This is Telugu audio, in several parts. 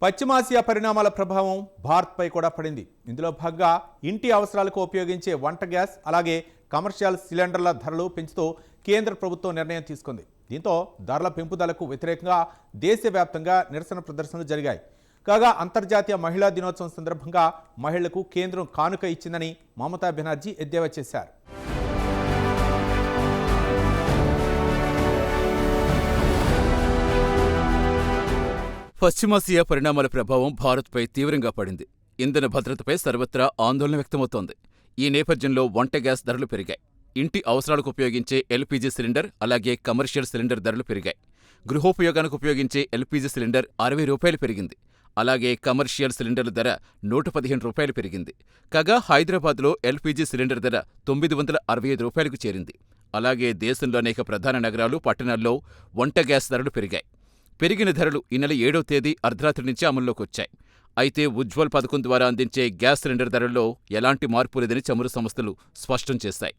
పశ్చిమాసియా పరిణామాల ప్రభావం భారత్పై కూడా పడింది. ఇందులో భాగంగా ఇంటి అవసరాలకు ఉపయోగించే వంట గ్యాస్ అలాగే కమర్షియల్ సిలిండర్ల ధరలు పెంచుతూ కేంద్ర ప్రభుత్వం నిర్ణయం తీసుకుంది. దీంతో ధరల పెంపుదలకు వ్యతిరేకంగా దేశవ్యాప్తంగా నిరసన ప్రదర్శనలు జరిగాయి. కాగా అంతర్జాతీయ మహిళా దినోత్సవం సందర్భంగా మహిళలకు కేంద్రం కానుక ఇచ్చిందని మమతా బెనర్జీ ఎద్దేవా చేశారు. పశ్చిమాసియా పరిణామాల ప్రభావం భారత్పై తీవ్రంగా పడింది. ఇంధన భద్రతపై సర్వత్రా ఆందోళన వ్యక్తమవుతోంది. ఈ నేపథ్యంలో వంట గ్యాస్ ధరలు పెరిగాయి. ఇంటి అవసరాలకు ఉపయోగించే ఎల్పీజీ సిలిండర్ అలాగే కమర్షియల్ సిలిండర్ ధరలు పెరిగాయి. గృహోపయోగానికి ఉపయోగించే ఎల్పీజీ సిలిండర్ ₹60 పెరిగింది. అలాగే కమర్షియల్ సిలిండర్ల ధర ₹115 పెరిగింది. కాగా హైదరాబాద్లో ఎల్పీజీ సిలిండర్ ధర ₹965కు చేరింది. అలాగే దేశంలో అనేక ప్రధాన నగరాలు, పట్టణాల్లో వంట గ్యాస్ ధరలు పెరిగాయి. పెరిగిన ధరలు ఈ నెల 7వ తేదీ అర్ధరాత్రి నుంచి అమల్లోకొచ్చాయి. అయితే ఉజ్వల్ పథకం ద్వారా అందించే గ్యాస్ సిలిండర్ ధరల్లో ఎలాంటి మార్పు లేదని చమురు సంస్థలు స్పష్టం చేశాయి.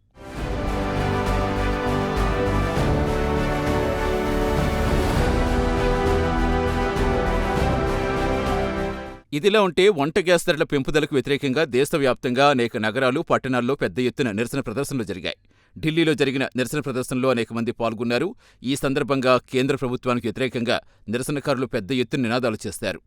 ఇదిలా ఉంటే వంట గ్యాస్ ధరల పెంపుదలకు వ్యతిరేకంగా దేశవ్యాప్తంగా అనేక నగరాలు, పట్టణాల్లో పెద్ద ఎత్తున నిరసన ప్రదర్శనలు జరిగాయి. ఢిల్లీలో జరిగిన నిరసన ప్రదర్శనలో అనేక మంది పాల్గొన్నారు. ఈ సందర్భంగా కేంద్ర ప్రభుత్వానికి వ్యతిరేకంగా నిరసనకారులు పెద్ద ఎత్తున నినాదాలు చేశారు.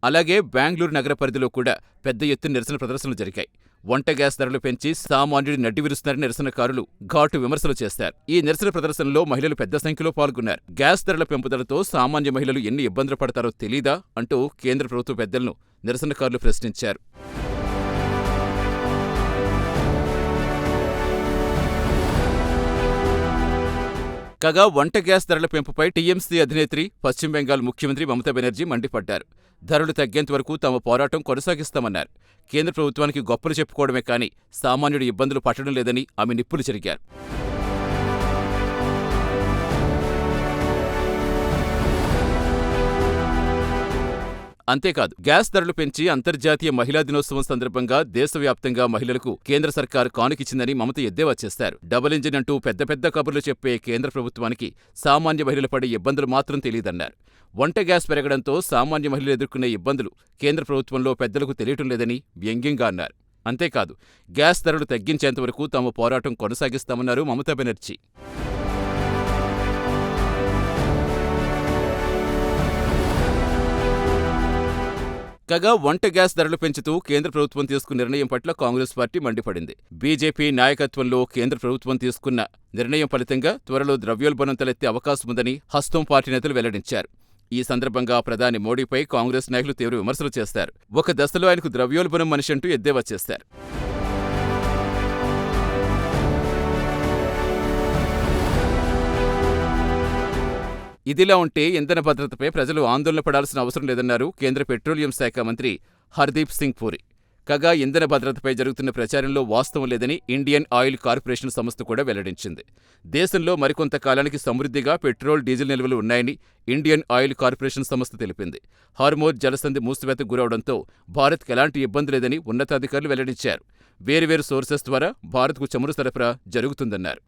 అలాగే బెంగళూరు నగర పరిధిలో కూడా పెద్ద ఎత్తున నిరసన ప్రదర్శనలు జరిగాయి. వంట గ్యాస్ ధరలు పెంచి సామాన్యుడి నడ్డి విరుస్తున్నారని నిరసనకారులు ఘాటు విమర్శలు చేశారు. ఈ నిరసన ప్రదర్శనలో మహిళలు పెద్ద సంఖ్యలో పాల్గొన్నారు. గ్యాస్ ధరల పెంపుదలతో సామాన్య మహిళలు ఎన్ని ఇబ్బందులు పడతారో తెలీదా అంటూ కేంద్ర ప్రభుత్వ పెద్దలను నిరసనకారులు ప్రశ్నించారు. కాగా వంట గ్యాస్ ధరల పెంపుపై టీఎంసీ అధినేత్రి, పశ్చిమ బెంగాల్ ముఖ్యమంత్రి మమతా బెనర్జీ మండిపడ్డారు. ధరలు తగ్గేంత వరకు తాము పోరాటం కొనసాగిస్తామన్నారు. కేంద్ర ప్రభుత్వానికి గొప్పలు చెప్పుకోవడమే కానీ సామాన్యుడి ఇబ్బందులు పట్టడం లేదని ఆమె నిప్పులు చెరిగారు. అంతేకాదు, గ్యాస్ ధరలు పెంచి అంతర్జాతీయ మహిళా దినోత్సవం సందర్భంగా దేశవ్యాప్తంగా మహిళలకు కేంద్ర సర్కారు కానుకిచ్చిందని మమత ఎద్దేవా చేశారు. డబుల్ ఇంజిన్ అంటూ పెద్ద పెద్ద కబుర్లు చెప్పే కేంద్ర ప్రభుత్వానికి సామాన్య మహిళలు పడే ఇబ్బందులు మాత్రం తెలియదన్నారు. వంట గ్యాస్ పెరగడంతో సామాన్య మహిళలు ఎదుర్కొనే ఇబ్బందులు కేంద్ర ప్రభుత్వంలో పెద్దలకు తెలియటం లేదని వ్యంగ్యంగా అన్నారు. అంతేకాదు, గ్యాస్ ధరలు తగ్గించేంతవరకు తాము పోరాటం కొనసాగిస్తామన్నారు మమతా బెనర్జీ. కాగా వంట గ్యాస్ ధరలు పెంచుతూ కేంద్ర ప్రభుత్వం తీసుకున్న నిర్ణయం పట్ల కాంగ్రెస్ పార్టీ మండిపడింది. బీజేపీ నాయకత్వంలో కేంద్ర ప్రభుత్వం తీసుకున్న నిర్ణయం ఫలితంగా త్వరలో ద్రవ్యోల్బణం తలెత్తే అవకాశముందని హస్తం పార్టీ నేతలు వెల్లడించారు. ఈ సందర్భంగా ప్రధాని మోడీపై కాంగ్రెస్ నాయకులు తీవ్ర విమర్శలు చేశారు. ఒక దశలో ఆయనకు ద్రవ్యోల్బణం మనిషి అంటూ ఎద్దేవా చేశారు. ఇదిలా ఉంటే ఇంధన భద్రతపై ప్రజలు ఆందోళన పడాల్సిన అవసరం లేదన్నారు కేంద్ర పెట్రోలియం శాఖ మంత్రి హర్దీప్ సింగ్ పూరి. కాగా ఇంధన భద్రతపై జరుగుతున్న ప్రచారంలో వాస్తవం లేదని ఇండియన్ ఆయిల్ కార్పొరేషన్ సంస్థ కూడా వెల్లడించింది. దేశంలో మరికొంత కాలానికి సమృద్ధిగా పెట్రోల్, డీజిల్ నిల్వలు ఉన్నాయని ఇండియన్ ఆయిల్ కార్పొరేషన్ సంస్థ తెలిపింది. హార్మోజ్ జలసంధి మూసివేతకు గురవడంతో భారత్కు ఎలాంటి ఇబ్బంది లేదని ఉన్నతాధికారులు వెల్లడించారు. వేర్వేరు సోర్సెస్ ద్వారా భారత్కు చమురు సరఫరా జరుగుతుందన్నారు.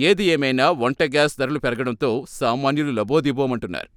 ఏది ఏమైనా వంట గ్యాస్ ధరలు పెరగడంతో సామాన్యులు లబోదిబోమంటున్నారు.